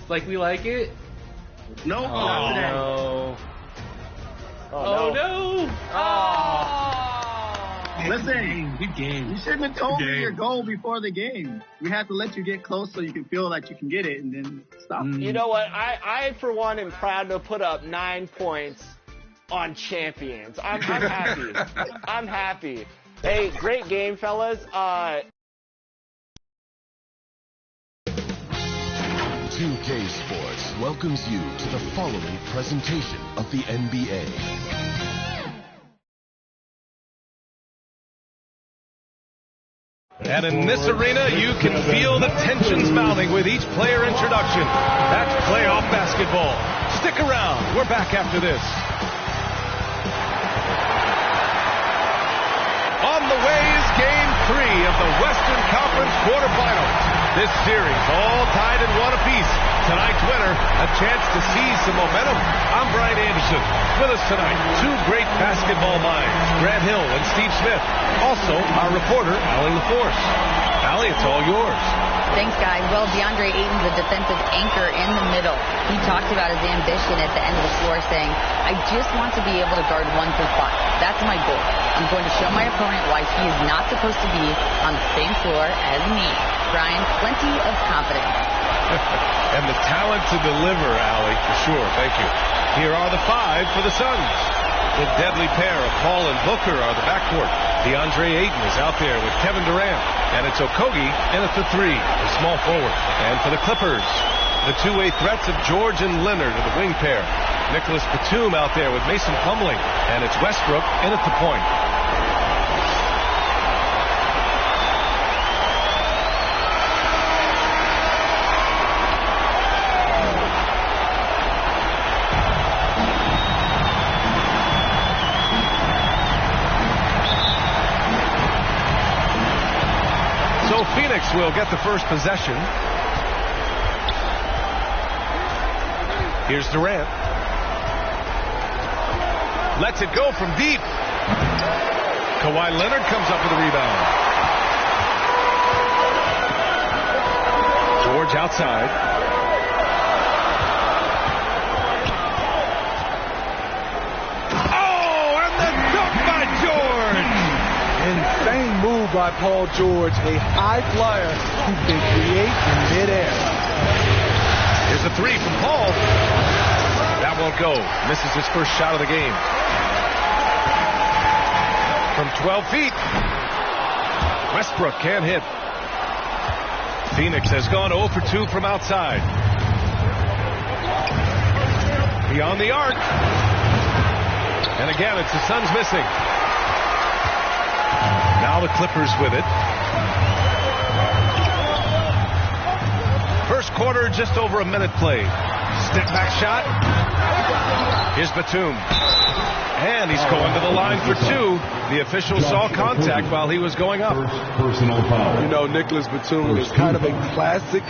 like we like it? No, not today. No. Oh, no. Listen, good game. You shouldn't have told me your goal before the game. We have to let you get close so you can feel like you can get it and then stop. You know what? I for one, am proud to put up 9 points on champions. I'm happy. I'm happy. Hey, great game, fellas. 2K Sports welcomes you to the following presentation of the NBA. And in this arena, you can feel the tensions mounting with each player introduction. That's playoff basketball. Stick around. We're back after this. On the way is Game 3 of the Western Conference quarterfinals. This series all tied in one apiece. Tonight's winner, a chance to seize some momentum. I'm Brian Anderson. With us tonight, two great basketball minds, Grant Hill and Steve Smith. Also, our reporter, Allie LaForce. Allie, it's all yours. Thanks, guys. Well, DeAndre Ayton's a defensive anchor in the middle. He talked about his ambition at the end of the floor, saying, I just want to be able to guard 1 through 5. That's my goal. I'm going to show my opponent why he is not supposed to be on the same floor as me. Brian, plenty of confidence. And the talent to deliver, Allie, for sure. Thank you. Here are the 5 for the Suns. The deadly pair of Paul and Booker are the backcourt. DeAndre Ayton is out there with Kevin Durant. And it's Okogie in at the 3, the small forward. And for the Clippers, the two-way threats of George and Leonard are the wing pair. Nicholas Batum out there with Mason Plumlee. And it's Westbrook in at the point. Phoenix will get the first possession. Here's Durant. Lets it go from deep. Kawhi Leonard comes up with a rebound. George outside. Oh, and the dunk by George! Insane move by Paul George, a high flyer who can create in midair. Here's a 3 from Paul. That won't go. Misses his first shot of the game. From 12 feet. Westbrook can't hit. Phoenix has gone 0 for 2 from outside. Beyond the arc. And again, it's the Suns missing. Now the Clippers with it. First quarter, just over a minute played. Step back shot. Here's Batum. And he's going to the line for 2. The official saw contact while he was going up. Personal foul. You know, Nicholas Batum is kind of a classic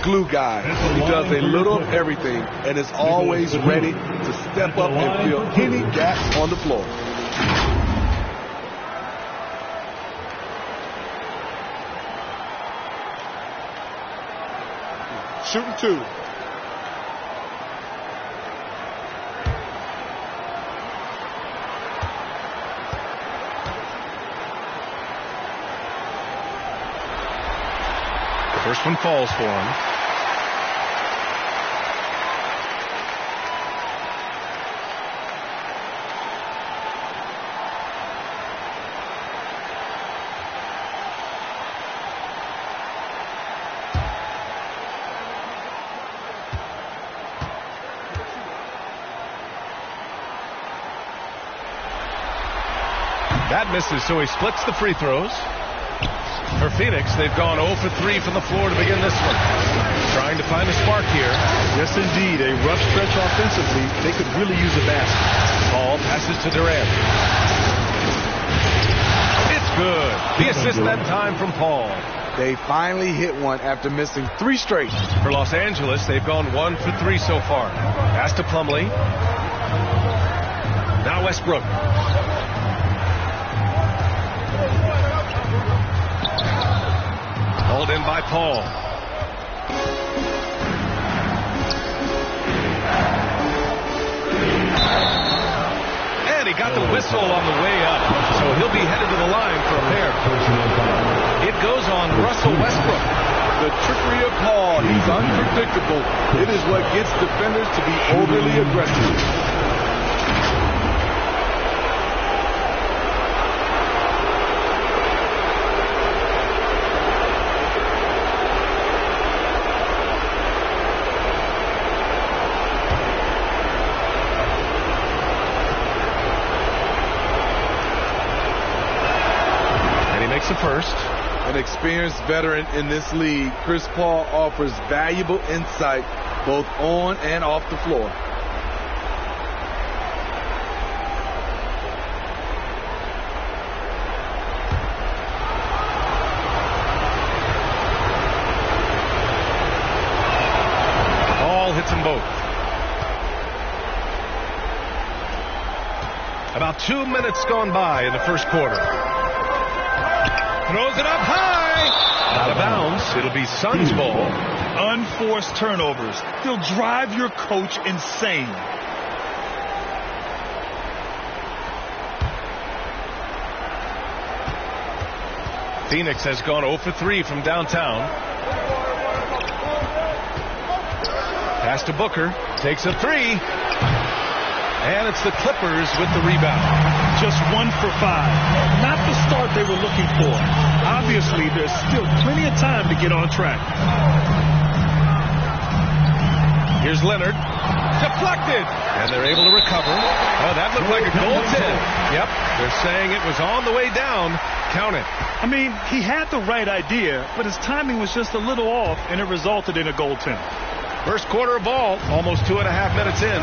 glue guy. He does a little of everything and is always ready to step up and fill any gaps on the floor. Shooting 2. The first one falls for him. That misses, so he splits the free throws. For Phoenix, they've gone 0 for 3 from the floor to begin this one. Trying to find a spark here. Yes, indeed. A rough stretch offensively. They could really use a basket. Paul passes to Durant. It's good. The assist that time from Paul. They finally hit one after missing 3 straight. For Los Angeles, they've gone 1 for 3 so far. Pass to Plumlee. Now Westbrook. Hauled in by Paul. whistle on the way up, so he'll be headed to the line for a pair. It goes on Russell Westbrook. The trickery of Paul, he's unpredictable. It is what gets defenders to be overly aggressive. The first. An experienced veteran in this league, Chris Paul offers valuable insight both on and off the floor. Ball hits them both. About 2 minutes gone by in the first quarter. Throws it up high. Out of bounds. It'll be Suns ball. Unforced turnovers. They'll drive your coach insane. Phoenix has gone 0 for 3 from downtown. Pass to Booker. Takes a three. And it's the Clippers with the rebound. Just 1 for 5. Not the start they were looking for. Obviously, there's still plenty of time to get on track. Here's Leonard. Deflected. And they're able to recover. Oh, that looked like a goaltend. Yep. They're saying it was on the way down. Count it. I mean, he had the right idea, but his timing was just a little off, and it resulted in a goaltend. First quarter of ball. Almost 2.5 minutes in.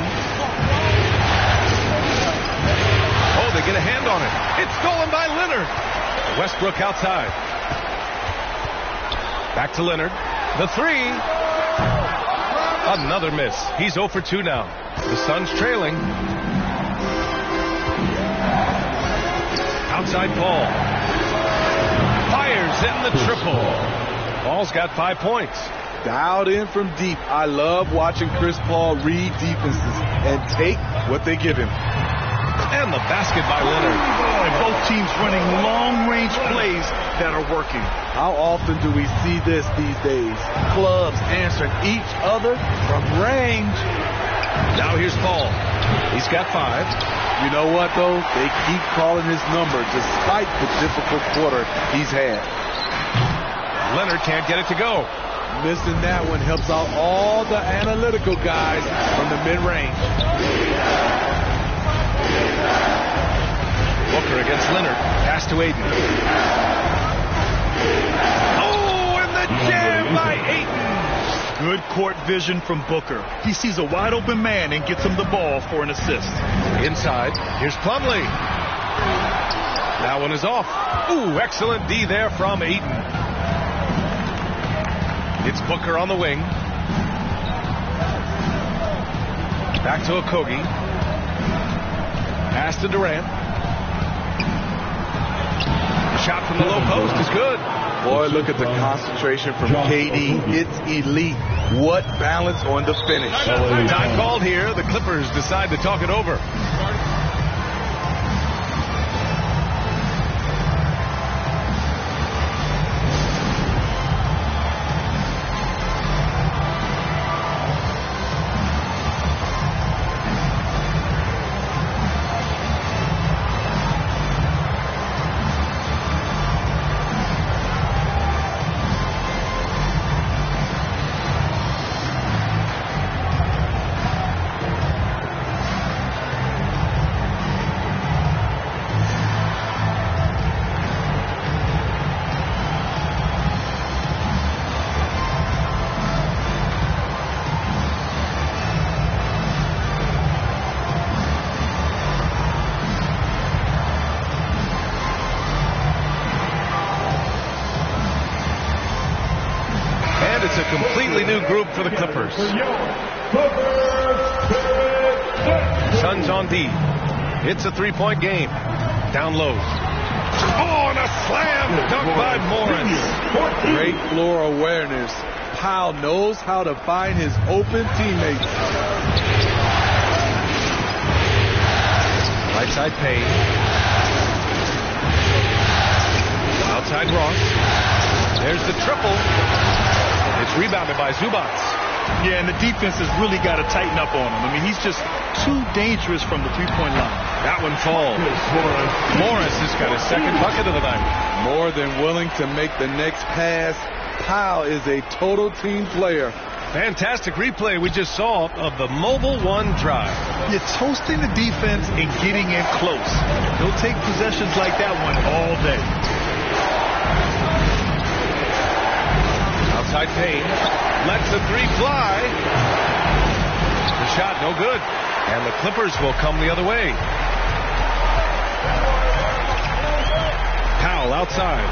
Oh, they get a hand on it. It's stolen by Leonard. Westbrook outside. Back to Leonard. The three. Another miss. He's 0 for 2 now. The Suns trailing. Outside Paul. Fires in the triple. Paul's got 5 points. Dialed in from deep. I love watching Chris Paul read defenses and take what they give him. And the basket by Leonard. And both teams running long-range plays that are working. How often do we see this these days? Clubs answering each other from range. Now here's Paul. He's got 5. You know what, though? They keep calling his number despite the difficult quarter he's had. Leonard can't get it to go. Missing that one helps out all the analytical guys from the mid-range. Booker against Leonard. Pass to Aiden. Oh, and the jam by Aiden. Good court vision from Booker. He sees a wide open man and gets him the ball for an assist. Inside. Here's Plumlee. That one is off. Ooh, excellent D there from Aiden. It's Booker on the wing. Back to Okogie. Pass to Durant. Shot from the low post is good. Boy, look at the concentration from KD. It's elite. What balance on the finish. Time called here. The Clippers decide to talk it over. It's a completely new group for the Clippers. Suns on D. It's a 3-point game. Down low. Oh, and a slam dunk by Morris. Great floor awareness. Powell knows how to find his open teammates. Right side Payne. Outside Ross. There's the triple. It's rebounded by Zubac. Yeah, and the defense has really got to tighten up on him. I mean, he's just too dangerous from the three-point line. That one falls. Morris has got his second bucket of the night. More than willing to make the next pass. Powell is a total team player. Fantastic replay we just saw of the mobile one drive. You're toasting the defense and getting in close. He'll take possessions like that one all day. Outside Payne. Lets the three fly. The shot no good. And the Clippers will come the other way. Powell outside.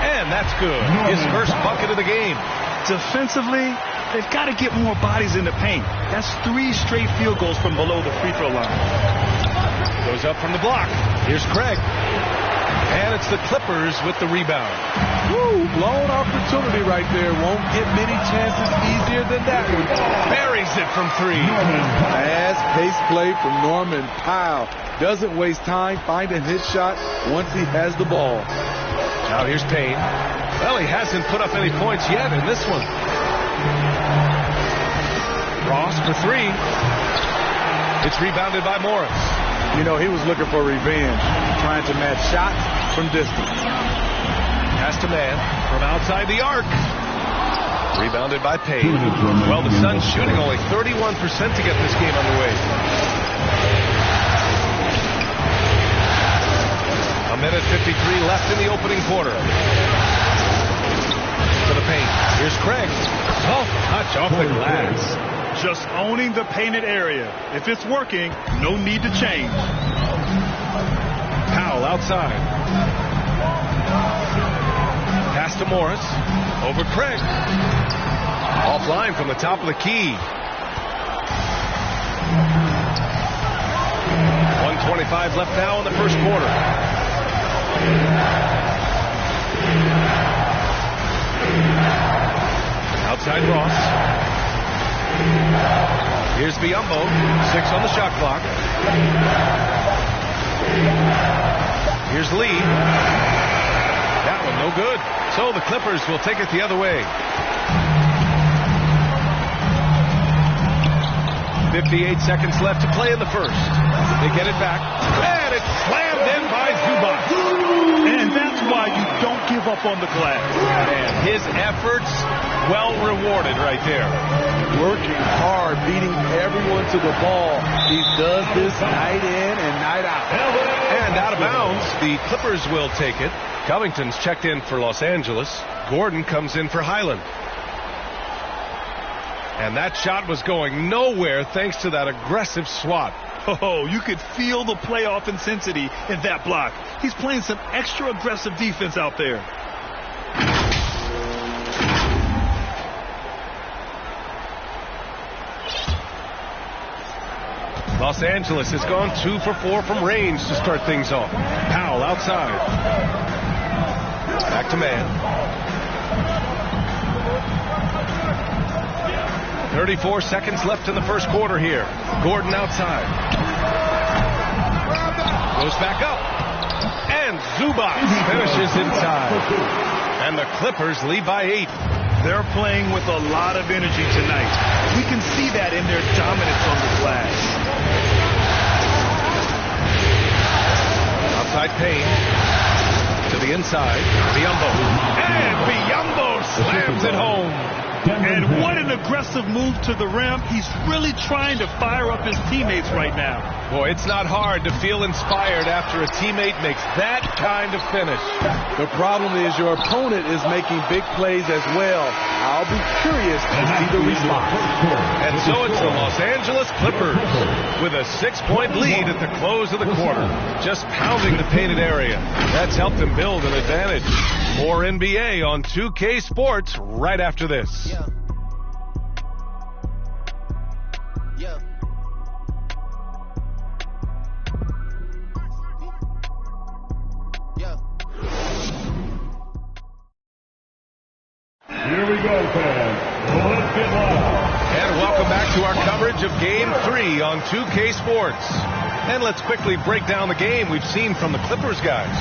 And that's good. His first bucket of the game. Defensively, they've got to get more bodies in the paint. That's 3 straight field goals from below the free throw line. Goes up from the block. Here's Craig. And it's the Clippers with the rebound. Woo, blown opportunity right there. Won't get many chances easier than that one. Buries it from 3. Fast-paced play from Norman Powell. Doesn't waste time finding his shot once he has the ball. Now here's Payne. Well, he hasn't put up any points yet in this one. Ross for 3. It's rebounded by Morris. You know, he was looking for revenge, trying to match shots from distance. Pass to man from outside the arc. Rebounded by Payne. Well, the Suns shooting only 31% to get this game underway. A minute 53 left in the opening quarter. To the paint. Here's Craig. Soft touch off the glass. Just owning the painted area. If it's working, no need to change. Powell outside. Pass to Morris. Over Craig. Offline from the top of the key. 1:25 left now in the first quarter. Outside Ross. Here's Biyombo. 6 on the shot clock. Here's Lee. That one no good. So the Clippers will take it the other way. 58 seconds left to play in the first. They get it back. And it's slammed in by Zubac. And that's why you don't give up on the glass. And his efforts well rewarded right there. Working hard, beating everyone to the ball. He does this night in and night out. And out of bounds, the Clippers will take it. Covington's checked in for Los Angeles. Gordon comes in for Highland. And that shot was going nowhere thanks to that aggressive swat. Oh, you could feel the playoff intensity in that block. He's playing some extra aggressive defense out there. Los Angeles has gone 2 for 4 from range to start things off. Powell outside. Back to man. 34 seconds left in the first quarter here. Gordon outside. Goes back up. And Zubac finishes inside. And the Clippers lead by 8. They're playing with a lot of energy tonight. We can see that in their dominance on the glass. Outside Payne. To the inside. Biyombo. And Biyombo slams it home. And what an aggressive move to the rim. He's really trying to fire up his teammates right now. Boy, it's not hard to feel inspired after a teammate makes that kind of finish. The problem is your opponent is making big plays as well. I'll be curious to see the response. And so it's the Los Angeles Clippers with a 6-point lead at the close of the quarter. Just pounding the painted area. That's helped them build an advantage. More NBA on 2K Sports right after this. Yeah. Yeah. Yeah. Here we go, fans. Let's get loud. And welcome back to our coverage of Game 3 on 2K Sports. And let's quickly break down the game we've seen from the Clippers guys.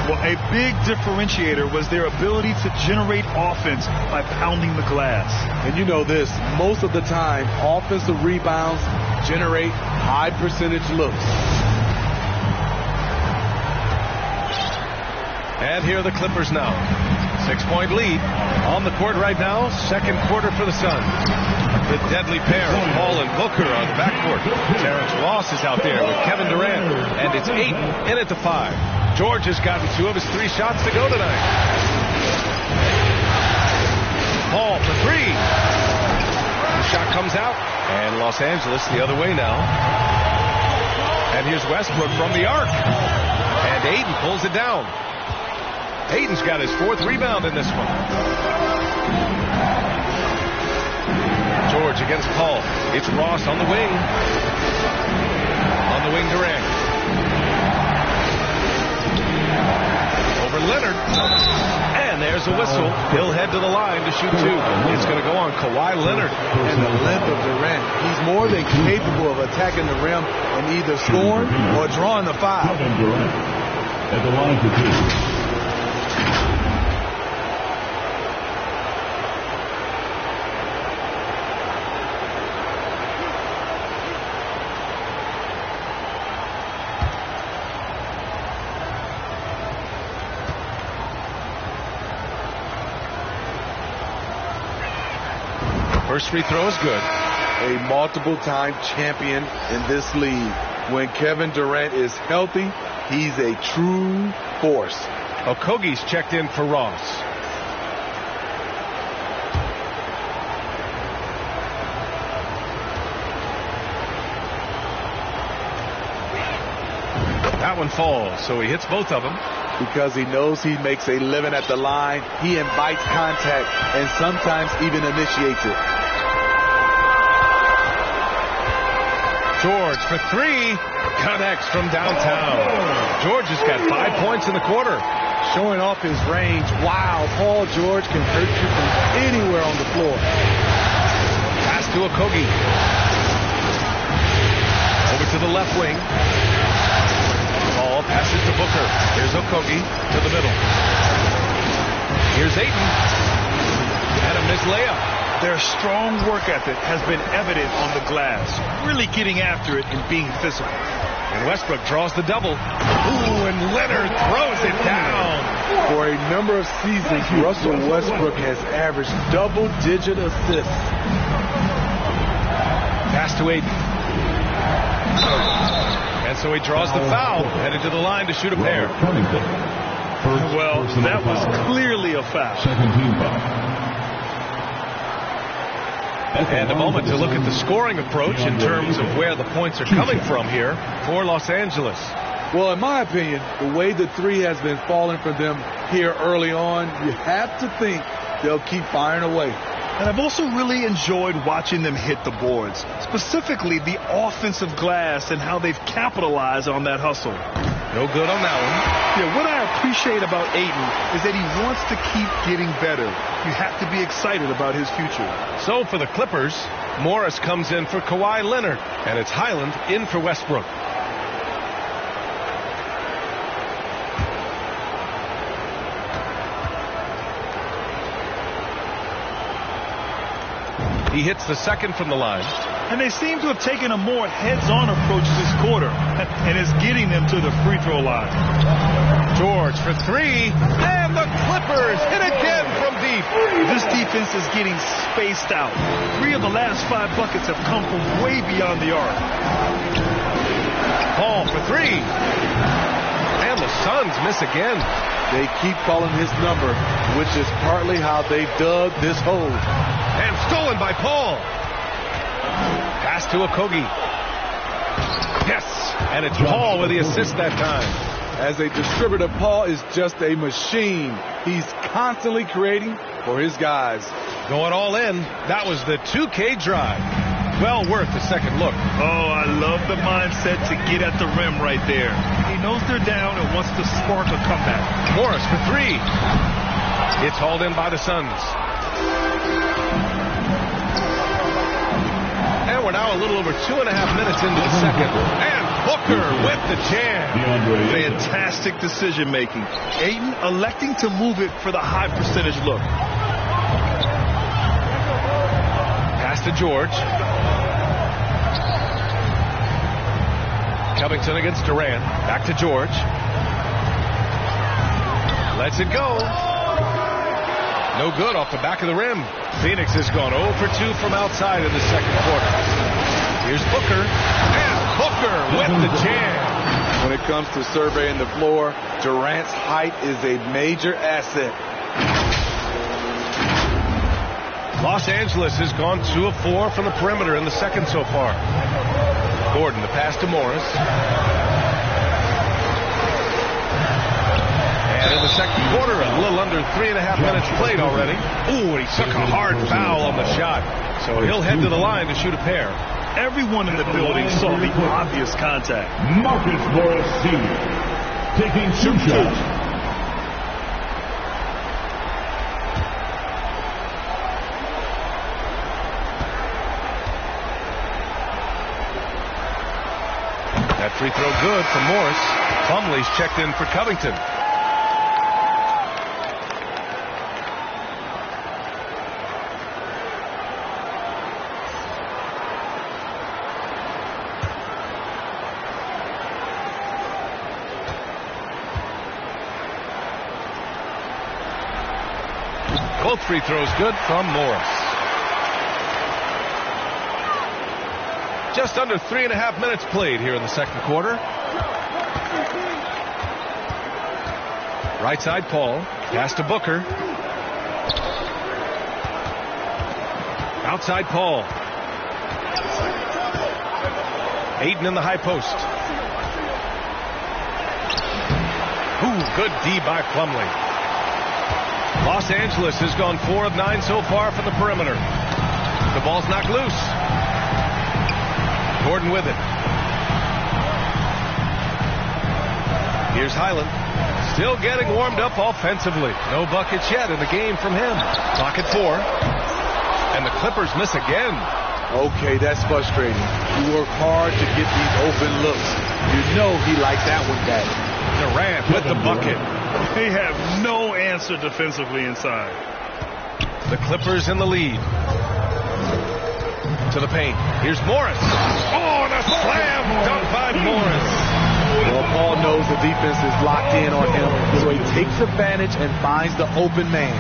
Well, a big differentiator was their ability to generate offense by pounding the glass. And you know this, most of the time, offensive rebounds generate high percentage looks. And here are the Clippers now. 6-point lead on the court right now. Second quarter for the Suns. The deadly pair of Paul and Booker on the backcourt. Terrence Ross is out there with Kevin Durant. And it's Ayton in at the 5. George has gotten 2 of his 3 shots to go tonight. Paul for 3. The shot comes out. And Los Angeles the other way now. And here's Westbrook from the arc. And Ayton pulls it down. Ayton's got his 4th rebound in this one. George against Paul. It's Ross on the wing. On the wing, Durant. Over Leonard. And there's a whistle. He'll head to the line to shoot 2. It's going to go on Kawhi Leonard. And the length of Durant. He's more than capable of attacking the rim and either scoring or drawing the foul. Durant at the line for 2. First free throw is good. A multiple-time champion in this league. When Kevin Durant is healthy, he's a true force. Okogie's checked in for Ross. That one falls, so he hits both of them. Because he knows he makes a living at the line, he invites contact and sometimes even initiates it. George for 3, connects from downtown. George has got 5 points in the quarter. Showing off his range. Wow, Paul George can hurt you from anywhere on the floor. Pass to Okogie. Over to the left wing. Ball passes to Booker. Here's Okogie to the middle. Here's Ayton. And a missed layup. Their strong work ethic has been evident on the glass, really getting after it and being physical. And Westbrook draws the double. Ooh, and Leonard throws it down. For a number of seasons, Russell Westbrook has averaged double-digit assists. Pass to Ayton. And so he draws the foul, headed to the line to shoot a pair. Well, that was clearly a foul. Second team foul. And a moment to look at the scoring approach in terms of where the points are coming from here for Los Angeles. Well, in my opinion, the way the 3 has been falling for them here early on, you have to think they'll keep firing away. And I've also really enjoyed watching them hit the boards, specifically the offensive glass and how they've capitalized on that hustle. No good on that one. Yeah, what I appreciate about Ayton is that he wants to keep getting better. You have to be excited about his future. So for the Clippers, Morris comes in for Kawhi Leonard, and it's Highland in for Westbrook. He hits the second from the line. And they seem to have taken a more heads-on approach this quarter, and it's getting them to the free throw line. George for 3, and the Clippers hit again from deep. This defense is getting spaced out. 3 of the last 5 buckets have come from way beyond the arc. Paul for 3. And the Suns miss again. They keep calling his number, which is partly how they dug this hole. And stolen by Paul. Pass to Okogie. Yes, and it's Paul with the assist that time. As a distributor, Paul is just a machine. He's constantly creating for his guys. Going all in, that was the 2K drive. Well worth a second look. Oh, I love the mindset to get at the rim right there. He knows they're down and wants to spark a comeback. Morris for 3. It's hauled in by the Suns. now a little over 2.5 minutes into the second. And Booker with the jam. Fantastic decision making. Ayton electing to move it for the high percentage look. Pass to George. Covington against Durant. Back to George. Lets it go. No good off the back of the rim. Phoenix has gone 0 for 2 from outside in the second quarter. Here's Booker. And Booker with the jam. When it comes to surveying the floor, Durant's height is a major asset. Los Angeles has gone 2 of 4 from the perimeter in the second so far. Gordon, the pass to Morris. And in the second quarter, a little under 3.5 minutes played already. Ooh, and he took a hard foul on the shot. So he'll head to the line to shoot a pair. Everyone in the building saw the obvious contact. Marcus Morris Sr. taking 2 shots. That free throw good for Morris. Plumlee's checked in for Covington. Both free throws good from Morris. Just under 3.5 minutes played here in the second quarter. Right side Paul. Pass to Booker. Outside Paul. Ayton in the high post. Ooh, good D by Plumlee. Los Angeles has gone 4 of 9 so far from the perimeter. The ball's knocked loose. Gordon with it. Here's Highland. Still getting warmed up offensively. No buckets yet in the game from him. Clock at 4. And the Clippers miss again. Okay, that's frustrating. You work hard to get these open looks. You know he liked that one back. Durant with the bucket. They have no answer defensively inside. The Clippers in the lead. To the paint. Here's Morris. Oh, and a slam dunk by Morris. Well, Paul knows the defense is locked in on him, so he takes advantage and finds the open man.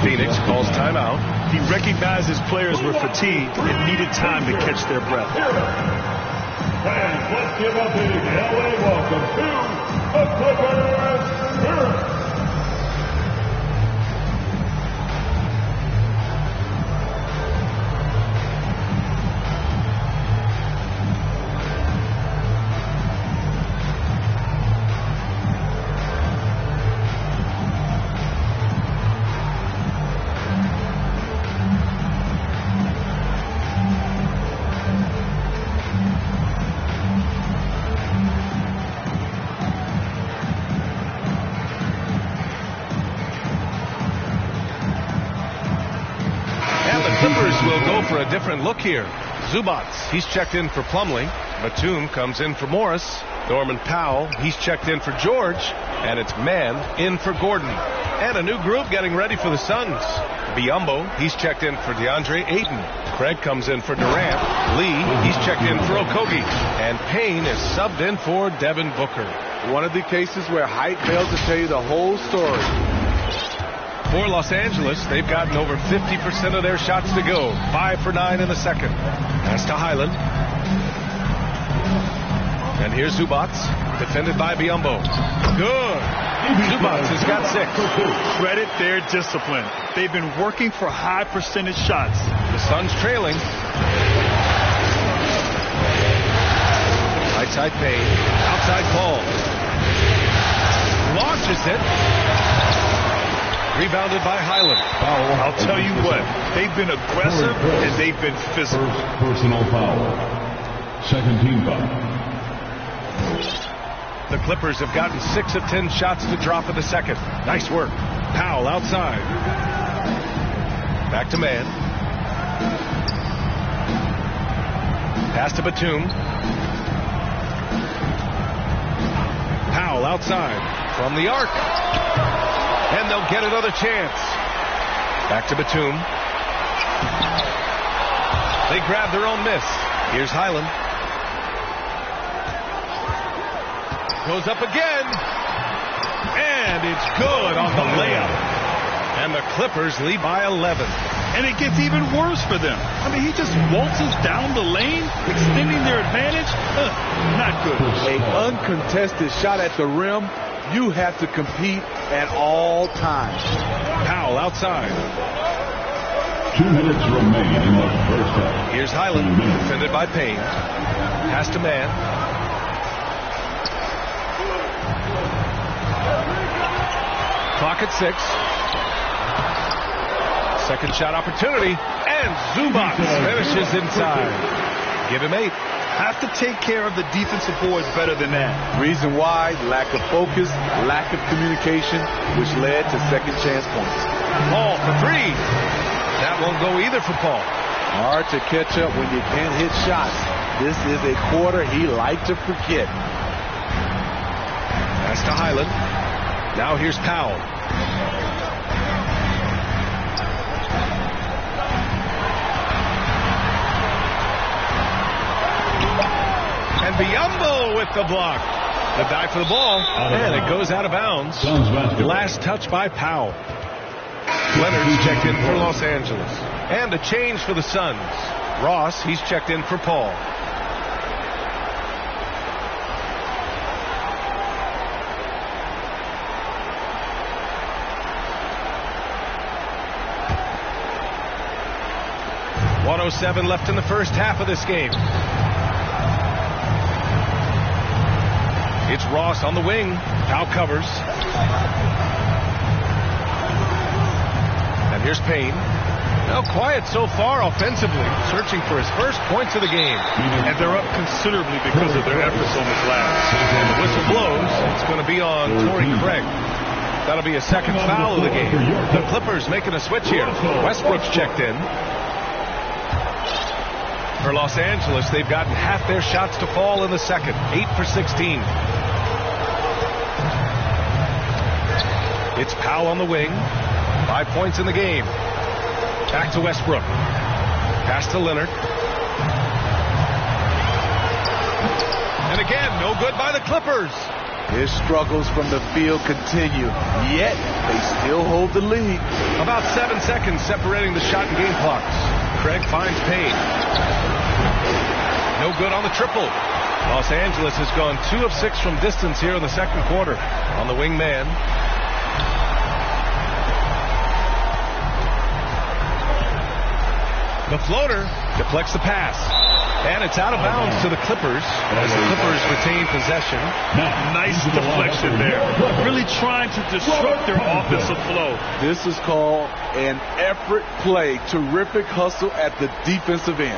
Phoenix calls timeout. He recognized his players were fatigued and needed time to catch their breath. Fans, let's give a big LA welcome to the Clippers. A different look here. Zubats, he's checked in for Plumlee. Batum comes in for Morris. Norman Powell, he's checked in for George. And it's Mann in for Gordon. And a new group getting ready for the Suns. Biyombo, he's checked in for DeAndre Ayton. Craig comes in for Durant. Lee, he's checked in for Okogie. And Payne is subbed in for Devin Booker. One of the cases where height fails to tell you the whole story. For Los Angeles, they've gotten over 50% of their shots to go. 5 for 9 in the second. Pass to Highland. And here's Zubats, defended by Biyombo. Good. Zubats has got 6. Credit their discipline. They've been working for high percentage shots. The Suns trailing. Right side Payne. Outside Paul. Launches it. Rebounded by Highland. I'll tell you what, they've been aggressive and they've been physical. Personal foul. Second team foul. The Clippers have gotten 6 of 10 shots to drop in the second. Nice work. Powell outside. Back to Mann. Pass to Batum. Powell outside from the arc. And they'll get another chance. Back to Batum. They grab their own miss. Here's Highland. Goes up again. And it's good on the layup. And the Clippers lead by 11. And it gets even worse for them. I mean, he just waltzes down the lane, extending their advantage. Not good. An uncontested shot at the rim. You have to compete at all times. Powell outside. 2 minutes remain in the first half. Here's Highland, defended by Payne. Pass to man. Clock at 6. Second shot opportunity, and Zubac finishes inside. Give him 8. Have to take care of the defensive boards better than that. Reason why, lack of focus, lack of communication, which led to second chance points. Paul for 3. That won't go either for Paul. Hard to catch up when you can't hit shots. This is a quarter he liked to forget. Pass to Highland. Now here's Powell. And Biyombo with the block. The dive for the ball, and it goes out of bounds. Last touch by Powell. Leonard's checked in for Los Angeles. And a change for the Suns. Ross, he's checked in for Paul. .107 left in the first half of this game. It's Ross on the wing. Now covers. And here's Payne. Now quiet so far offensively, searching for his first points of the game. And they're up considerably because of their efforts on the glass. And the whistle blows. It's going to be on Torrey Craig. That'll be a second foul of the game. The Clippers making a switch here. Westbrook's checked in. For Los Angeles, they've gotten half their shots to fall in the second. 8 for 16. It's Powell on the wing. 5 points in the game. Back to Westbrook. Pass to Leonard. And again, no good by the Clippers. His struggles from the field continue, yet they still hold the lead. About 7 seconds separating the shot and game clocks. Craig finds Payne. No good on the triple. Los Angeles has gone 2 of 6 from distance here in the second quarter. On the wing man. The floater deflects the pass. And it's out of bounds to the Clippers as the Clippers retain possession. Nice deflection there. Really trying to disrupt their offensive flow. This is called an effort play. Terrific hustle at the defensive end.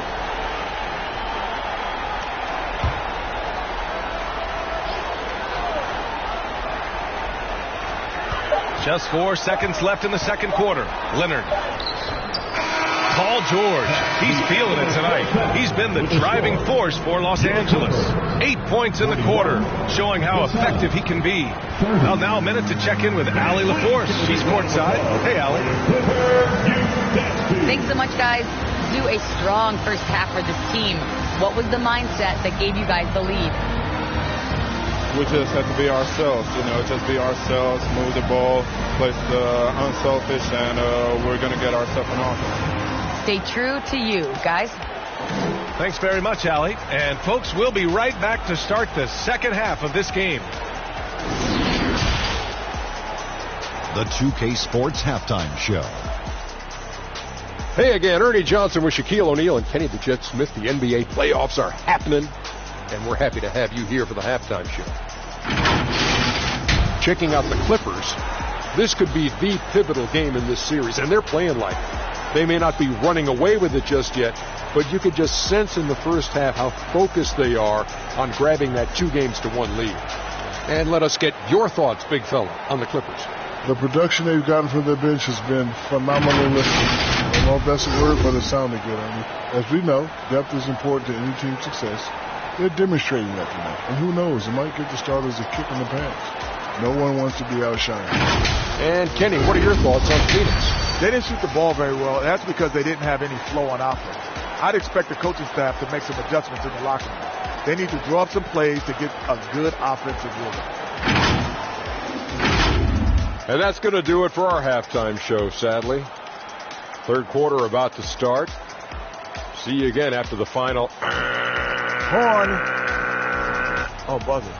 Just 4 seconds left in the second quarter. Leonard. Paul George. He's feeling it tonight. He's been the driving force for Los Angeles. 8 points in the quarter, showing how effective he can be. Well, now a minute to check in with Allie LaForce. She's courtside. Hey, Allie. Thanks so much, guys. Do a strong first half for this team. What was the mindset that gave you guys the lead? We just have to be ourselves, just be ourselves, move the ball, play unselfish, and we're going to get ourselves an offense. Stay true to you, guys. Thanks very much, Allie. And folks, we'll be right back to start the second half of this game. The 2K Sports Halftime Show. Hey again, Ernie Johnson with Shaquille O'Neal and Kenny the Jet Smith. The NBA playoffs are happening, and we're happy to have you here for the halftime show. Checking out the Clippers, this could be the pivotal game in this series, and they're playing like it. They may not be running away with it just yet, but you could just sense in the first half how focused they are on grabbing that 2-1 lead. And let us get your thoughts, big fella, on the Clippers. The production they've gotten from their bench has been phenomenalistic. don't know if that's a word, but it sounded good. I mean, as we know, depth is important to any team's success. They're demonstrating that tonight. And who knows, it might get the starters a kick in the pants. No one wants to be outshined. And Kenny, what are your thoughts on Phoenix? They didn't shoot the ball very well. That's because they didn't have any flow on offense. I'd expect the coaching staff to make some adjustments in the locker room. They need to draw up some plays to get a good offensive rhythm. And that's going to do it for our halftime show, sadly. Third quarter about to start. See you again after the final. Horn. Oh, buzzer.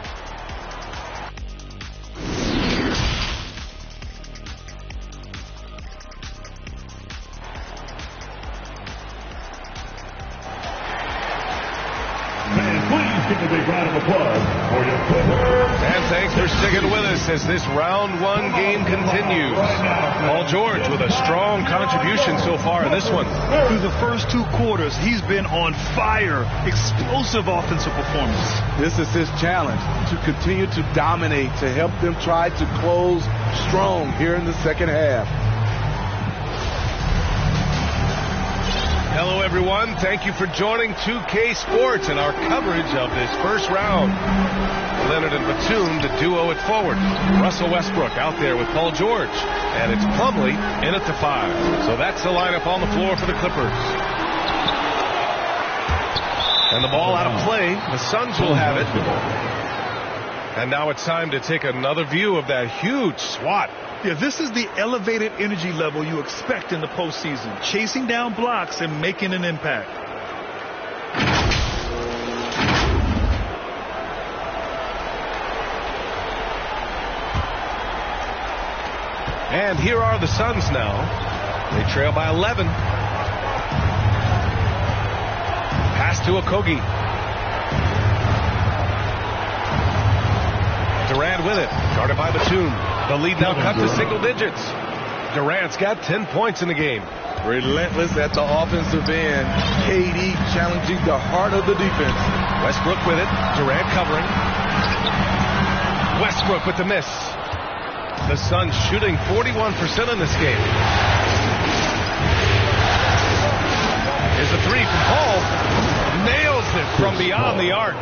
Give a big round of applause for your Clippers. And thanks for sticking with us as this round one game continues. Paul George with a strong contribution so far in this one. Through the first 2 quarters, he's been on fire. Explosive offensive performance. This is his challenge, to continue to dominate, to help them try to close strong here in the second half. Hello, everyone. Thank you for joining 2K Sports and our coverage of this first round. Leonard and Batum, the duo at forward. Russell Westbrook out there with Paul George. And it's Plumlee in at the 5. So that's the lineup on the floor for the Clippers. And the ball out of play. The Suns will have it. And now it's time to take another view of that huge swat. Yeah, this is the elevated energy level you expect in the postseason. Chasing down blocks and making an impact. And here are the Suns now. They trail by 11. Pass to Okogie. Durant with it. Guarded by Batum. The lead now cut to single digits. Durant's got 10 points in the game. Relentless at the offensive end. KD challenging the heart of the defense. Westbrook with it. Durant covering. Westbrook with the miss. The Suns shooting 41% in this game. Here's a 3 from Paul. Nails it from beyond the arc.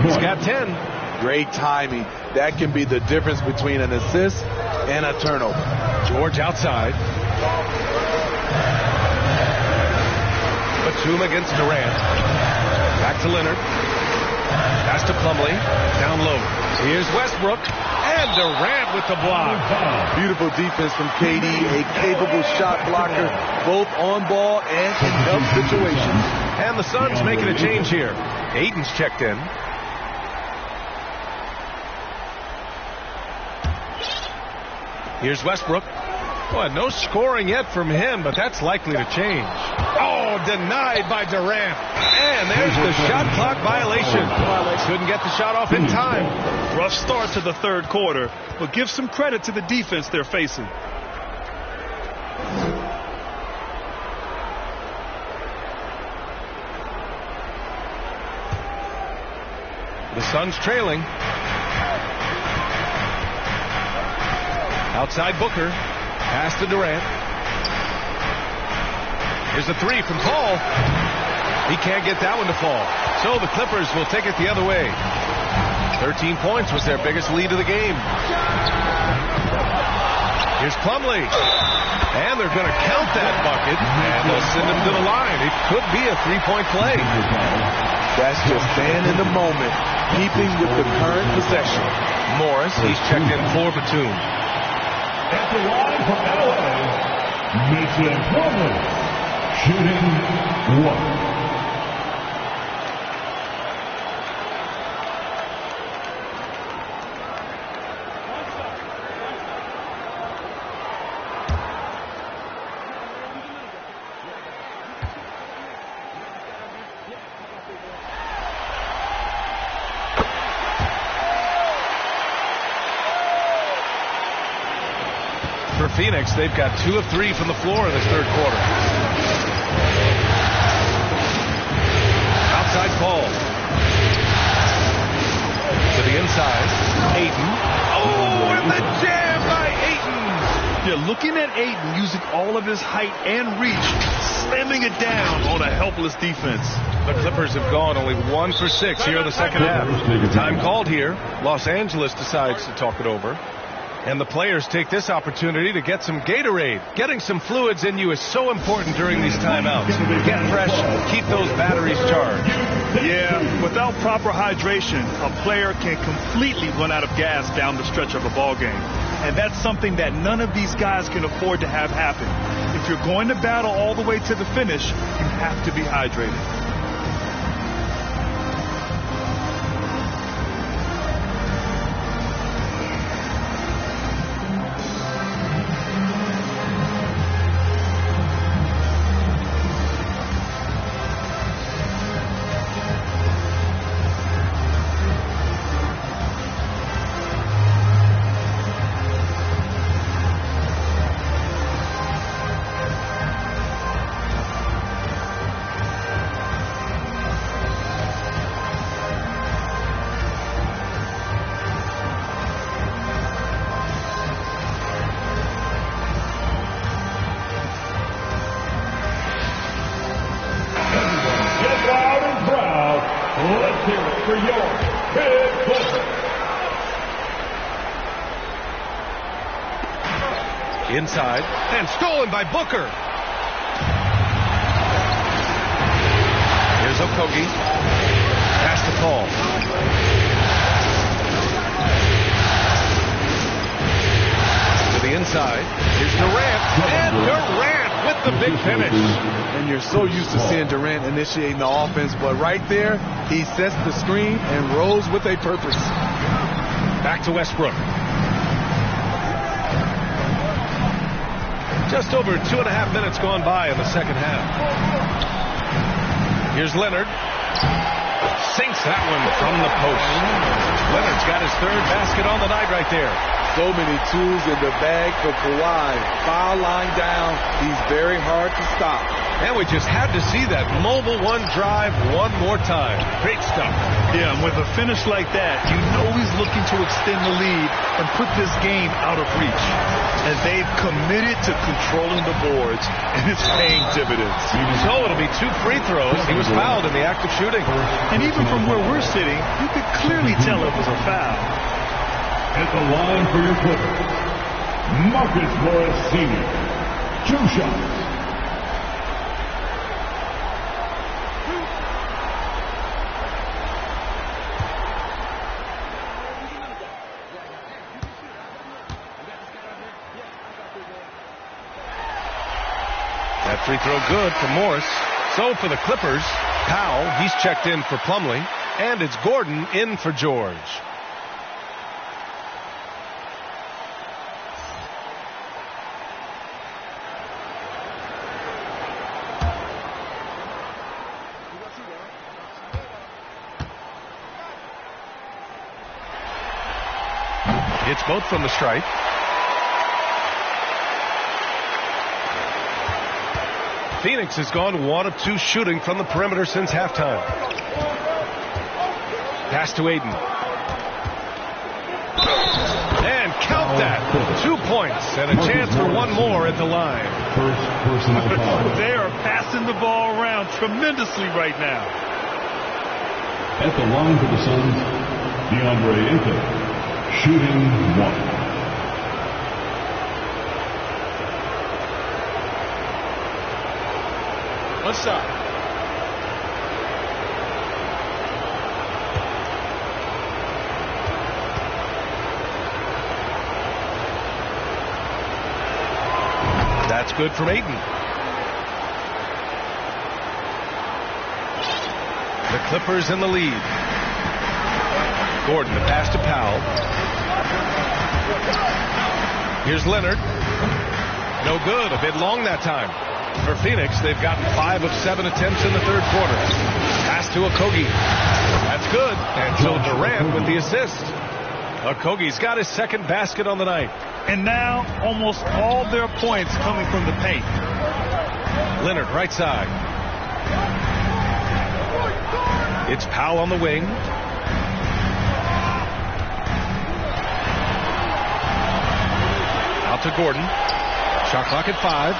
He's got 10. Great timing. That can be the difference between an assist and a turnover. George outside. Batum against Durant. Back to Leonard. Pass to Plumlee. Down low. Here's Westbrook. And Durant with the block. Beautiful defense from KD. A capable shot blocker, both on ball and in tough situations. And the Suns making a change here. Ayton's checked in. Here's Westbrook. Boy, no scoring yet from him, but that's likely to change. Oh, denied by Durant. And there's the shot clock violation. Couldn't get the shot off in time. Rough start to the third quarter, but give some credit to the defense they're facing. The Suns trailing. Outside Booker. Pass to Durant. Here's a 3 from Paul. He can't get that one to fall. So the Clippers will take it the other way. 13 points was their biggest lead of the game. Here's Plumlee. And they're going to count that bucket. And they'll send him to the line. It could be a 3-point play. That's just staying in the moment, keeping with the current possession. Morris, he's checked in for Batum. At the line from LA, Mason Plumlee, shooting 1. Phoenix, they've got 2 of 3 from the floor in this third quarter. Outside Paul. To the inside. Ayton. Oh, and the jam by Ayton. Yeah, looking at Ayton using all of his height and reach, slamming it down on a helpless defense. The Clippers have gone only 1 for 6 here in the second half. Time called here. Los Angeles decides to talk it over. And the players take this opportunity to get some Gatorade. Getting some fluids in you is so important during these timeouts. Get fresh, keep those batteries charged. Yeah, without proper hydration, a player can completely run out of gas down the stretch of a ball game. And that's something that none of these guys can afford to have happen. If you're going to battle all the way to the finish, you have to be hydrated. Inside, and stolen by Booker. Here's Okogie. Pass to Paul. To the inside. Here's Durant. And Durant with the big finish. And you're so used to seeing Durant initiating the offense, but right there, he sets the screen and rolls with a purpose. Back to Westbrook. Just over 2.5 minutes gone by in the second half. Here's Leonard. Sinks that one from the post. Leonard's got his third basket on the night right there. So many tools in the bag for Kawhi. Foul line down. He's very hard to stop. And we just had to see that mobile one drive one more time. Great stuff. Yeah, and with a finish like that, you know he's looking to extend the lead and put this game out of reach. And they've committed to controlling the boards, and it's paying dividends. So it'll be 2 free throws. He was fouled in the act of shooting. And even from where we're sitting, you could clearly tell it was a foul. At the line for your Clippers, Marcus Morris Sr. 2 shots. That free throw good for Morris. So for the Clippers, Powell, he's checked in for Plumlee, and it's Gordon in for George. It's both from the stripe. Phoenix has gone 1 of 2 shooting from the perimeter since halftime. Pass to Ayton. And count that. 2 points and a chance for 1 more at the line. First personal foul. They are passing the ball around tremendously right now. At the line for the Suns, DeAndre Ayton, shooting 1. What's up? That's good from Ayton. The Clippers in the lead. Gordon, the pass to Powell. Here's Leonard. No good. A bit long that time. For Phoenix, they've gotten 5 of 7 attempts in the third quarter. Pass to Okogie. That's good. And so Durant with the assist. Okogie's got his second basket on the night. And now almost all their points coming from the paint. Leonard right side. It's Powell on the wing. Out to Gordon. Shot clock at 5.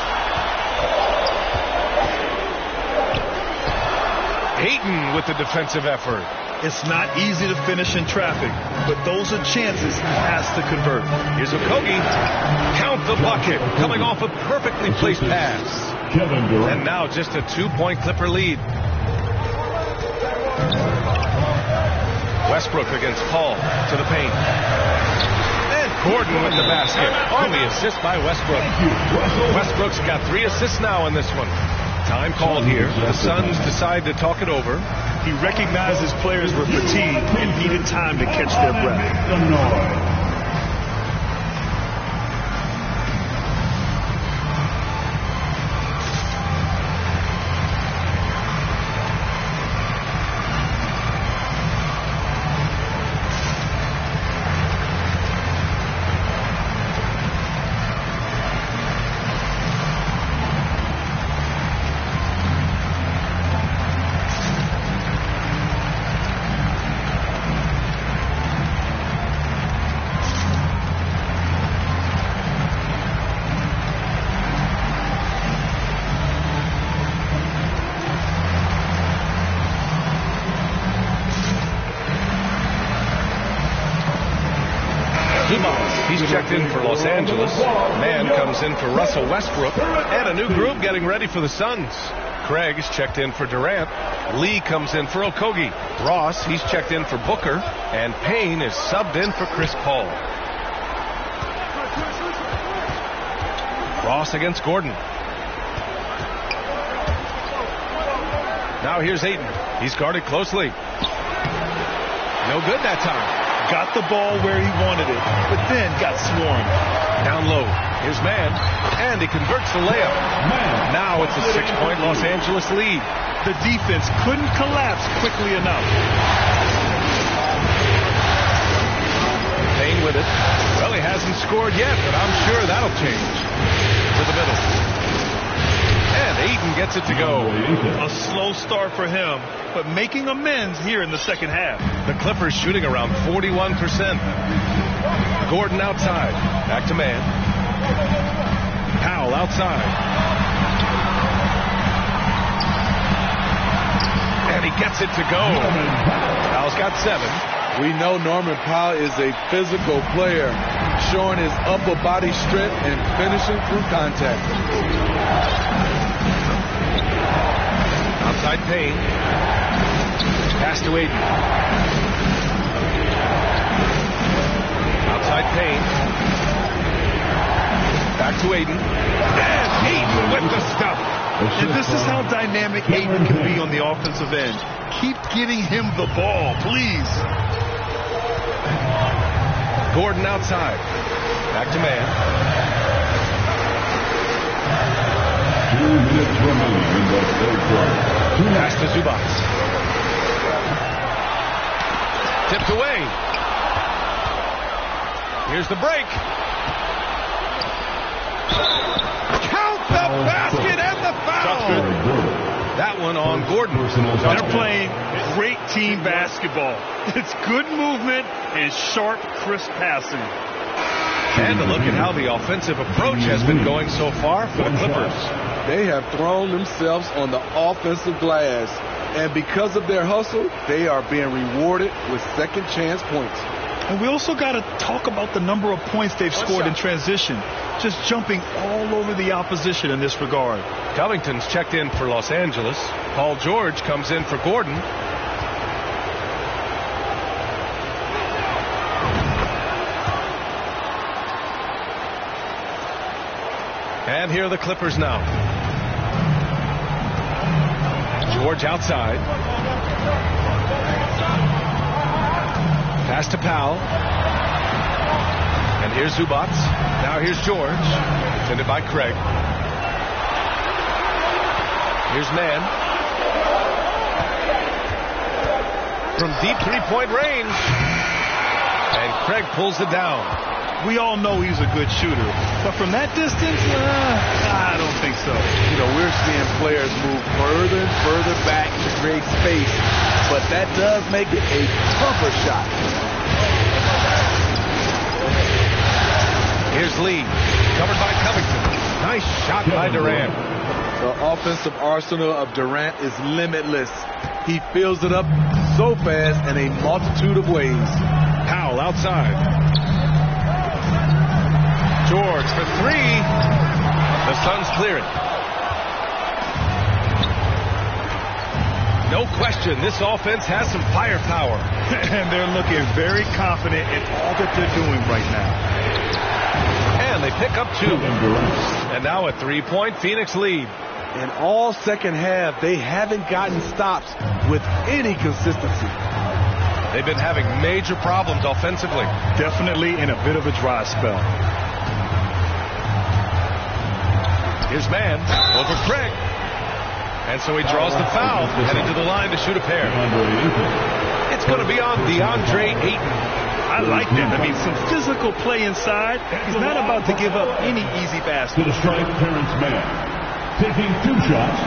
Ayton with the defensive effort. It's not easy to finish in traffic, but those are chances he has to convert. Here's Okogie. Count the bucket. Coming off a perfectly placed pass. And now just a 2-point Clipper lead. Westbrook against Paul to the paint. And Gordon with the basket. On the assist by Westbrook. Westbrook's got 3 assists now in this one. Time called here. The Suns decide to talk it over. He recognized his players were fatigued and needed time to catch their breath. He's checked in for Los Angeles. Man comes in for Russell Westbrook. And a new group getting ready for the Suns. Craig's checked in for Durant. Lee comes in for Okogie. Ross, he's checked in for Booker. And Payne is subbed in for Chris Paul. Ross against Gordon. Now here's Ayton. He's guarded closely. No good that time. Got the ball where he wanted it, but then got swarmed. Down low. Here's Man. And he converts the layup. Now it's a 6-point Los Angeles lead. The defense couldn't collapse quickly enough. Payne with it. Well, he hasn't scored yet, but I'm sure that'll change. To the middle. And Ayton gets it to go. A slow start for him, but making amends here in the second half. The Clippers shooting around 41%. Gordon outside. Back to Man. Powell outside. And he gets it to go. Powell's got 7. We know Norman Powell is a physical player, showing his upper body strength and finishing through contact. Outside Payne. Pass to Ayton. Outside Payne. Back to Ayton. And Ayton with the stop. And this is how dynamic Ayton can be on the offensive end. Keep getting him the ball, please. Gordon outside. Back to Man. 2 minutes remaining in the third quarter. Pass to Zubac. Tipped away. Here's the break. Count the basket and the foul. That one on Gordon. They're playing great team basketball. It's good movement and sharp, crisp passing. And a look at how the offensive approach has been going so far for the Clippers. They have thrown themselves on the offensive glass, and because of their hustle, they are being rewarded with second chance points. And we also got to talk about the number of points they've scored in transition, just jumping all over the opposition in this regard. Covington's checked in for Los Angeles. Paul George comes in for Gordon. And here are the Clippers now. George outside. Pass to Powell. And here's Zubac. Now here's George. Defended by Craig. Here's Man. From deep three-point range. And Craig pulls it down. We all know he's a good shooter, but from that distance, I don't think so. You know, we're seeing players move further and further back to create space, but that does make it a tougher shot. Here's Lee, covered by Covington. Nice shot by Durant. The offensive arsenal of Durant is limitless. He fills it up so fast in a multitude of ways. Powell outside. George for three. The Suns clear it. No question, this offense has some firepower. And they're looking very confident in all that they're doing right now. And they pick up two. And now a 3-point Phoenix lead. In all second half, they haven't gotten stops with any consistency. They've been having major problems offensively. Definitely in a bit of a dry spell. Here's Mann over Craig. And so he draws the foul, headed to the line to shoot a pair. It's going to be on DeAndre Ayton. I like that. I mean, some physical play inside. He's not about to give up any easy basket. To the strike, Terrence Mann. Taking 2 shots.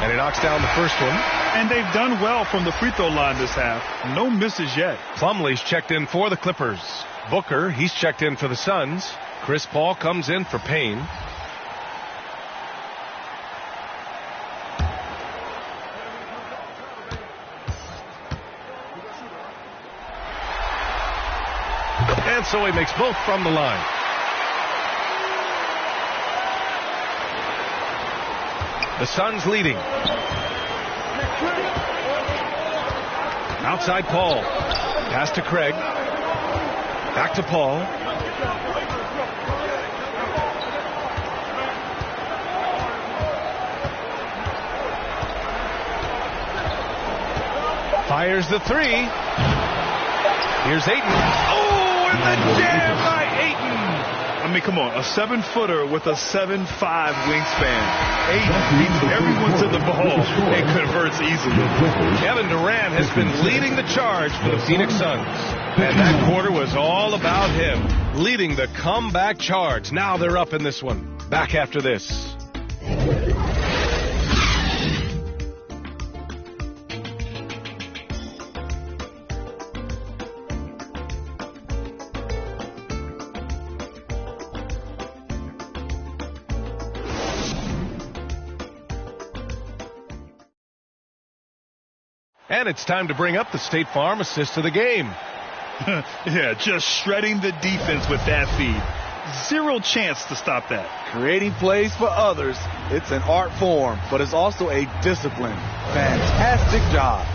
And he knocks down the first one. And they've done well from the free throw line this half. No misses yet. Plumlee's checked in for the Clippers. Booker, he's checked in for the Suns. Chris Paul comes in for Payne. And so he makes both from the line. The Suns leading. Outside Paul. Pass to Craig. Back to Paul. Fires the three. Here's Ayton. Oh, and the jam by Ayton. I mean, come on, a 7-footer with a 7'5" wingspan. Ayton beats everyone to the ball and converts easily. Kevin Durant has been leading the charge for the Phoenix Suns. And that quarter was all about him, leading the comeback charge. Now they're up in this one. Back after this. And it's time to bring up the State Farm assist of the game. Yeah, just shredding the defense with that feed. Zero chance to stop that. Creating plays for others, it's an art form, but it's also a discipline. Fantastic job.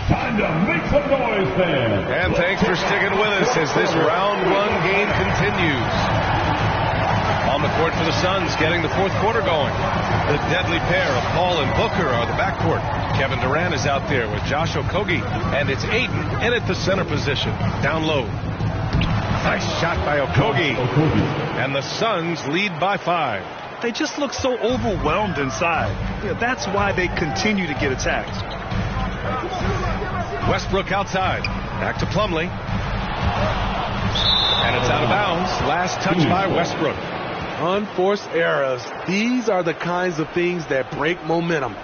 Time to make some noise, fans. And thanks for sticking with us as this round one game continues. On the court for the Suns, getting the fourth quarter going. The deadly pair of Paul and Booker are the backcourt. Kevin Durant is out there with Josh Okogie, and it's Ayton in at the center position, down low. Nice shot by Okogie. And the Suns lead by 5. They just look so overwhelmed inside. Yeah, that's why they continue to get attacked. Westbrook outside. Back to Plumlee. And it's out of bounds. Last touch by Westbrook. Unforced errors. These are the kinds of things that break momentum.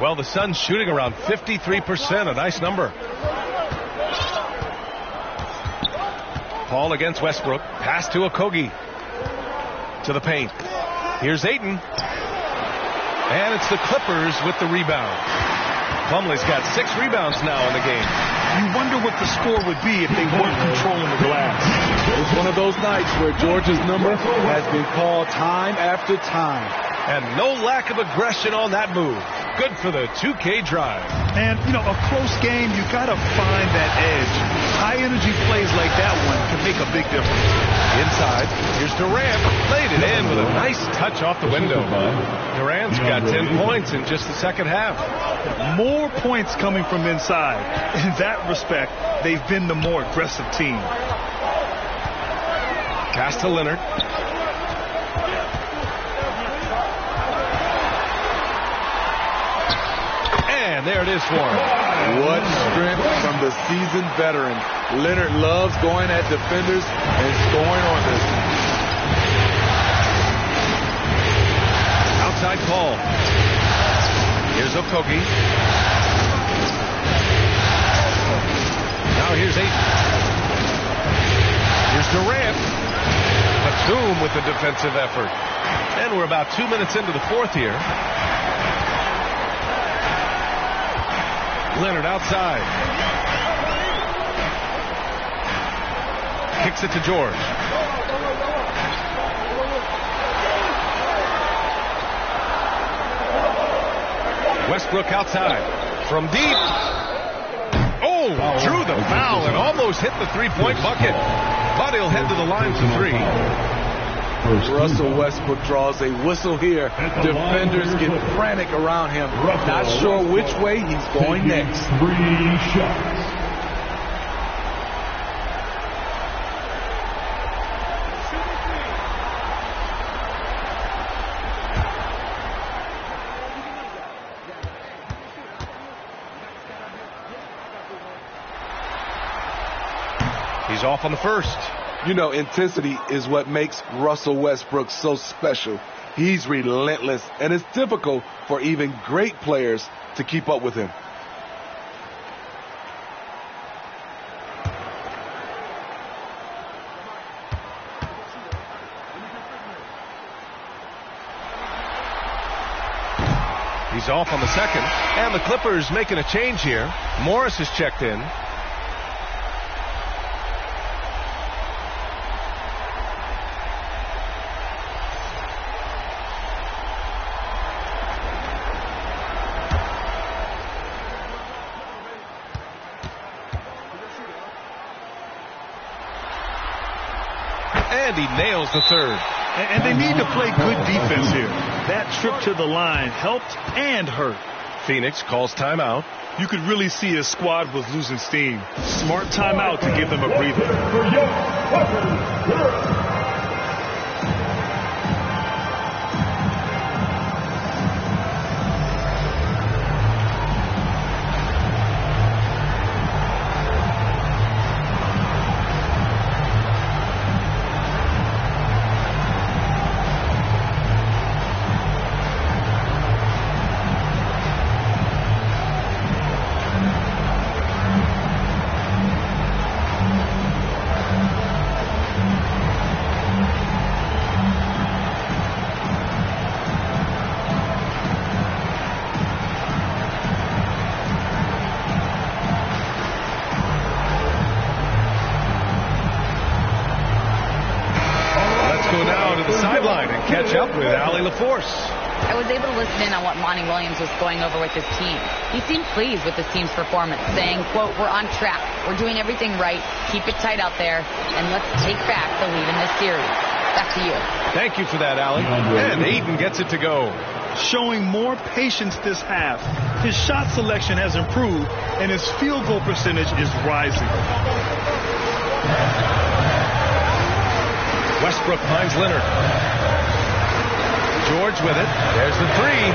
Well, the Suns shooting around 53%. A nice number. Paul against Westbrook. Pass to Okogie. To the paint. Here's Ayton. And it's the Clippers with the rebound. Plumlee's got 6 rebounds now in the game. You wonder what the score would be if they weren't controlling the glass. It's one of those nights where Georgia's number has been called time after time. And no lack of aggression on that move. Good for the 2K drive. And, you know, a close game, you got to find that edge. High-energy plays like that one can make a big difference. Inside, here's Durant. Laid it in with a nice touch off the window. Durant's got 10 points in just the second half. More points coming from inside. In that respect, they've been the more aggressive team. Pass to Leonard. And there it is for him. What strength from the seasoned veteran. Leonard loves going at defenders and scoring on this. Outside Paul. Here's Okogie. Now here's Ayton. Here's Durant. Batum with the defensive effort. And we're about 2 minutes into the fourth here. Leonard outside. Kicks it to George. Westbrook outside. From deep. Oh, drew the foul and almost hit the three-point bucket. But he'll head to the line for three. Russell Westbrook draws a whistle here. Defenders get frantic around him. Not sure which way he's going next. 3 shots. He's off on the first. You know, intensity is what makes Russell Westbrook so special. He's relentless, and it's difficult for even great players to keep up with him. He's off on the second, and the Clippers making a change here. Morris has checked in. And he nails the third. And they need to play good defense here. That trip to the line helped and hurt. Phoenix calls timeout. You could really see his squad was losing steam. Smart timeout to give them a breather. I was able to listen in on what Monty Williams was going over with his team. He seemed pleased with his team's performance, saying, quote, "We're on track. We're doing everything right. Keep it tight out there, and let's take back the lead in this series." Back to you. Thank you for that, Allie. And Ayton gets it to go. Showing more patience this half. His shot selection has improved, and his field goal percentage is rising. Westbrook finds Leonard. George with it. There's the three.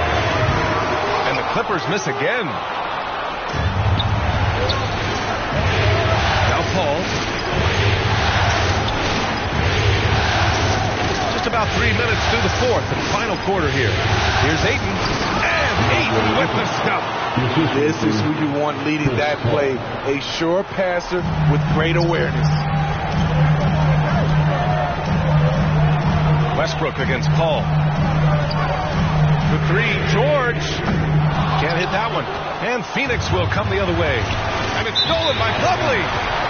And the Clippers miss again. Now Paul. Just about 3 minutes through the fourth and final quarter here. Here's Ayton. And Ayton with the stop. This is who you want leading that play. A sure passer with great awareness. Westbrook against Paul. The three, George. Can't hit that one. And Phoenix will come the other way. And it's stolen by Plumlee.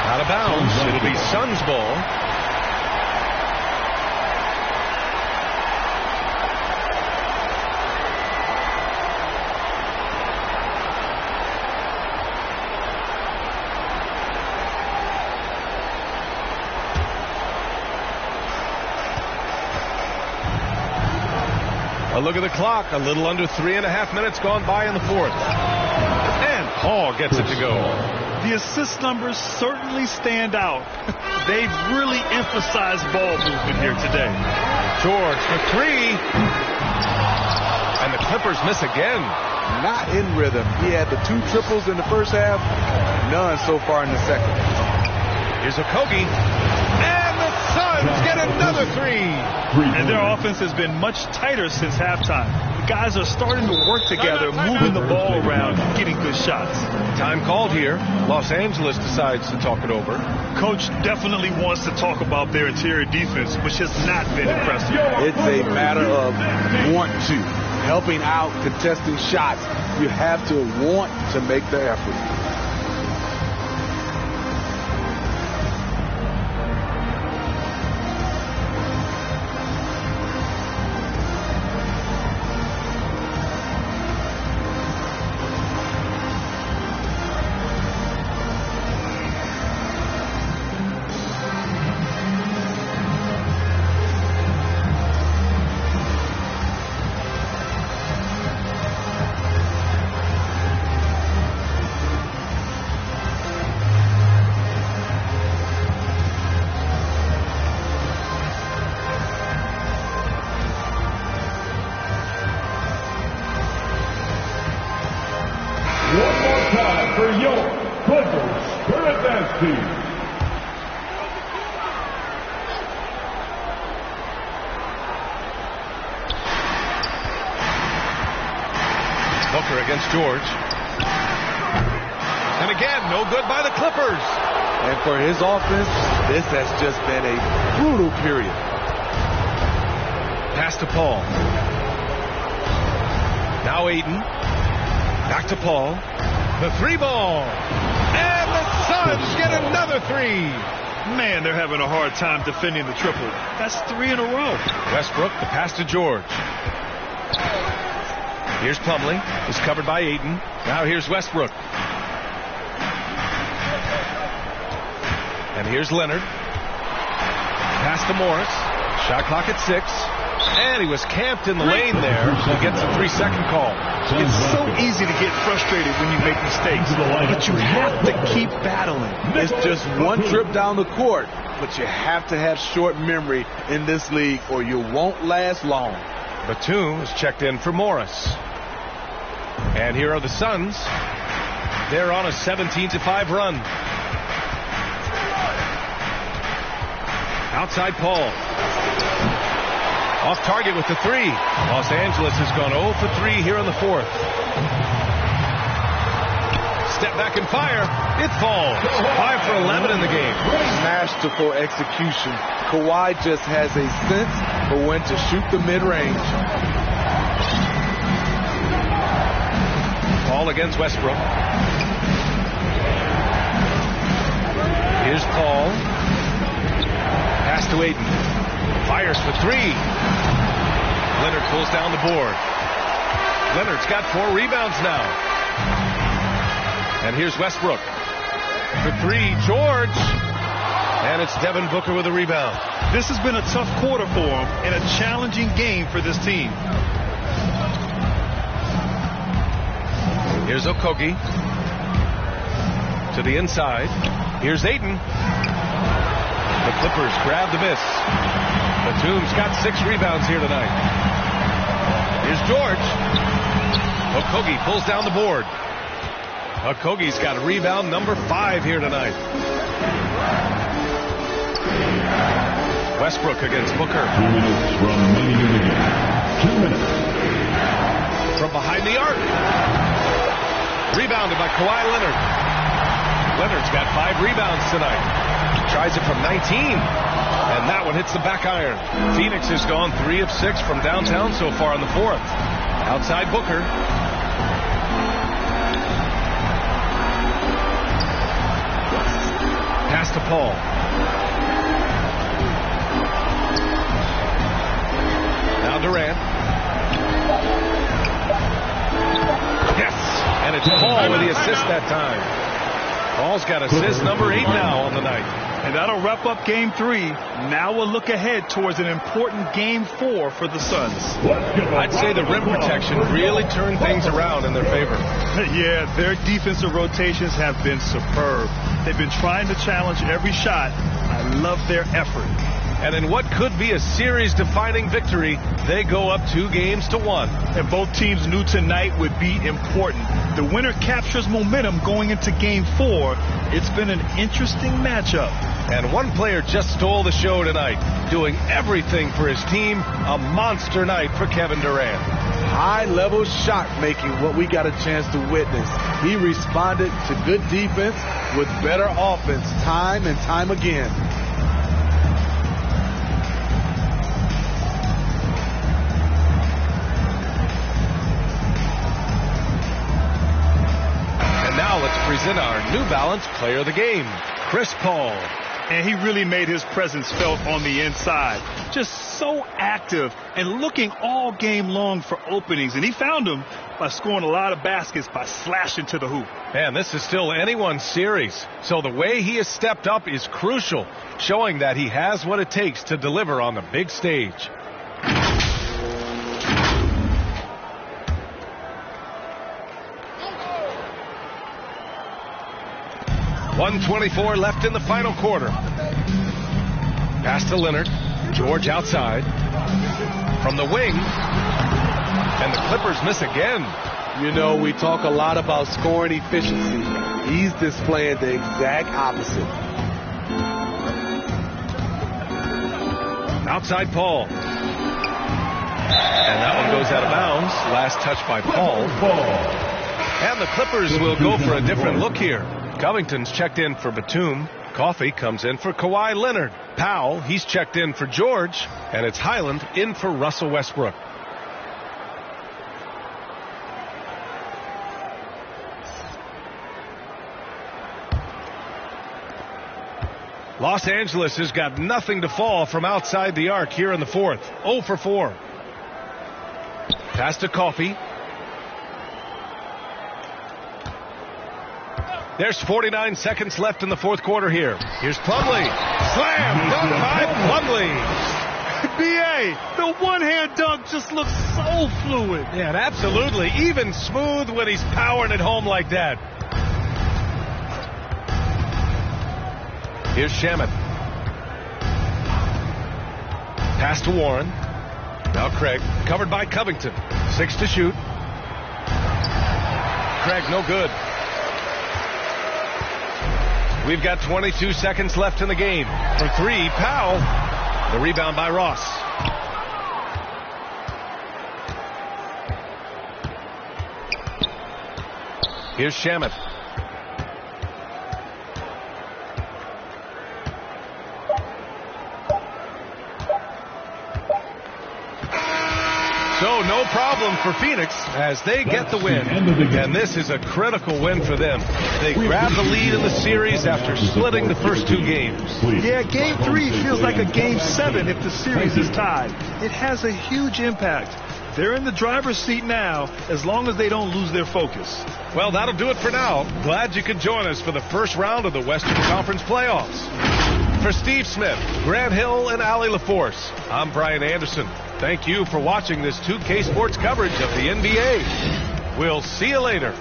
Out of bounds. It'll be Suns ball. A look at the clock. A little under 3.5 minutes gone by in the fourth. And Paul gets it to go. The assist numbers certainly stand out. They've really emphasized ball movement here today. George for three. And the Clippers miss again. Not in rhythm. He had the 2 triples in the first half, none so far in the second. Here's Okogie. And the Suns get another 3. And their offense has been much tighter since halftime. The guys are starting to work together, moving the ball around, getting good shots. Time called here. Los Angeles decides to talk it over. Coach definitely wants to talk about their interior defense, which has not been impressive. It's a matter of want to. Helping out, contesting shots. You have to want to make the effort. Booker against George. And again, no good by the Clippers. And for his offense, this has just been a brutal period. Pass to Paul. Now Ayton. Back to Paul. The 3 ball. And the Suns get another 3. Man, they're having a hard time defending the triple. That's 3 in a row. Westbrook, the pass to George. Here's Plumlee. He's covered by Ayton. Now here's Westbrook. And here's Leonard. Pass to Morris. Shot clock at 6. And he was camped in the lane there. He gets a 3-second call. It's so easy to get frustrated when you make mistakes, but you have to keep battling. It's just one trip down the court, but you have to have short memory in this league or you won't last long. Batum is checked in for Morris. And here are the Suns. They're on a 17-5 run. Outside Paul. Off target with the 3. Los Angeles has gone 0 for 3 here in the 4th. Step back and fire. It falls. 5 for 11 in the game. Masterful execution. Kawhi just has a sense for when to shoot the mid-range. Paul against Westbrook. Here's Paul. Pass to Ayton. Fires for 3. Leonard pulls down the board. Leonard's got 4 rebounds now. And here's Westbrook. For 3, George. And it's Devin Booker with a rebound. This has been a tough quarter for him and a challenging game for this team. Here's Okogie. To the inside. Here's Ayton. The Clippers grab the miss. Batum's got 6 rebounds here tonight. Here's George. Okogie pulls down the board. Okogie's got a rebound number 5 here tonight. Westbrook against Booker. 2 minutes remaining in the game. 2 minutes. From behind the arc. Rebounded by Kawhi Leonard. Leonard's got 5 rebounds tonight. Tries it from 19. And that one hits the back iron. Phoenix has gone 3 of 6 from downtown so far in the 4th. Outside Booker. Pass to Paul. Now Durant. Yes. And it's Paul with the assist that time. Paul's got assist number 8 now on the night. And that'll wrap up game 3. Now we'll look ahead towards an important game 4 for the Suns. I'd say the rim protection really turned things around in their favor. Yeah, their defensive rotations have been superb. They've been trying to challenge every shot. I love their effort. And in what could be a series-defining victory, they go up 2-1. And both teams knew tonight would be important. The winner captures momentum going into Game 4. It's been an interesting matchup. And one player just stole the show tonight, doing everything for his team. A monster night for Kevin Durant. High-level shot making, what we got a chance to witness. He responded to good defense with better offense time and time again. And now let's present our New Balance Player of the Game, Chris Paul. And he really made his presence felt on the inside. Just so active and looking all game long for openings. And he found them by scoring a lot of baskets by slashing to the hoop. Man, this is still anyone's series. So the way he has stepped up is crucial, showing that he has what it takes to deliver on the big stage. .124 left in the final quarter. Pass to Leonard. George outside. From the wing. And the Clippers miss again. You know, we talk a lot about scoring efficiency. He's displaying the exact opposite. Outside Paul. And that one goes out of bounds. Last touch by Paul. And the Clippers will go for a different look here. Covington's checked in for Batum. Coffey comes in for Kawhi Leonard. Powell, he's checked in for George. And it's Highland in for Russell Westbrook. Los Angeles has got nothing to fall from outside the arc here in the fourth. 0 for 4. Pass to Coffey. There's 49 seconds left in the fourth quarter here. Here's Plumlee. Slam! Dunk by Plumlee. B.A., the one-hand dunk just looks so fluid. Yeah, absolutely. Even smooth when he's powering it home like that. Here's Shamet. Pass to Warren. Now Craig. Covered by Covington. 6 to shoot. Craig, no good. We've got 22 seconds left in the game. For 3, Powell. The rebound by Ross. Here's Shamet. So no problem for Phoenix as they get the win. And this is a critical win for them. They grab the lead in the series after splitting the first 2 games. Yeah, Game 3 feels like a Game 7 if the series is tied. It has a huge impact. They're in the driver's seat now as long as they don't lose their focus. Well, that'll do it for now. Glad you could join us for the first round of the Western Conference playoffs. For Steve Smith, Grant Hill, and Allie LaForce, I'm Brian Anderson. Thank you for watching this 2K Sports coverage of the NBA. We'll see you later.